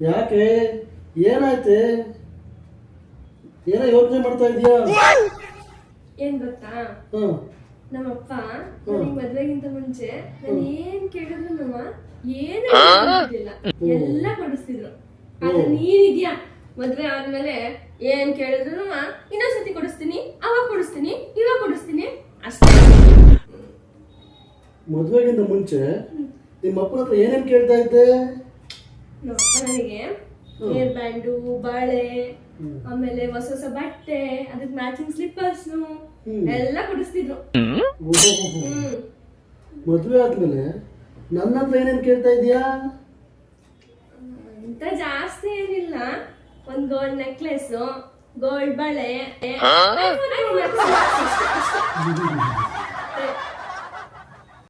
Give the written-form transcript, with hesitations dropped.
ಯಾಕೆ ಏನಾಯ್ತೆ? ಏನೋ ಯೋಚನೆ ಮಾಡ್ತಾ ಇದೀಯಾ? ಏನ್ ಗೊತ್ತಾ, ಹ್ಮ್ ನಮ್ಮಪ್ಪ ನನಗೆ ಮದ್ವೆಗಿಂತ ಮುಂಚೆ ನಾನು ಏನ್ ಕೇಳಿದ್ರು ಏನು ಕೊಡ್ತಿರ್ಲಿಲ್ಲ, ಎಲ್ಲ ಕೊಡಿಸ್ತಿದ್ರು. ಆದ್ರೆ ನೀನಿದ್ಯಾ, ಮದ್ವೆ ಆದ್ಮೇಲೆ ಏನ್ ಕೇಳಿದ್ರು ಇನ್ನೊಂದ್ಸತಿ ಕೊಡಿಸ್ತೀನಿ, ಅವಾಗ ಕೊಡಿಸ್ತೀನಿ, ಇವಾಗ ಕೊಡಿಸ್ತೀನಿ ಅಷ್ಟೇ. ಮದ್ವೆಗಿಂತ ಮುಂಚೆ ನಿಮ್ಮ ಅಪ್ಪನ ಹತ್ರ ಏನೇನ್ ಕೇಳ್ತಾ ಇದ್ದೆ? ನಮ್ಮಪ್ಪ ನನಗೆ ಹೇರ್ ಬ್ಯಾಂಡು, ಬಳೆ, ಆಮೇಲೆ ಹೊಸ ಹೊಸ ಬಟ್ಟೆ, ಅದಕ್ಕೆ ಮ್ಯಾಚಿಂಗ್ ಸ್ಲಿಪ್ಪರ್ಸ್ ಎಲ್ಲ ಕೊಡಿಸ್ತಿದ್ರು. ಮದ್ವೆ ಆದ್ಮೇಲೆ ನನ್ನ ಹತ್ರ ಏನೇನ್ ಕೇಳ್ತಾ ಇದೀಯಾ? ಅಂತ ಜಾಸ್ತಿ ಏನಿಲ್ಲ, ಒಂದ್ ಗೋಲ್ಡ್ ನೆಕ್ಲೆಸ್, ಗೋಲ್ಡ್ ಬಳೆ,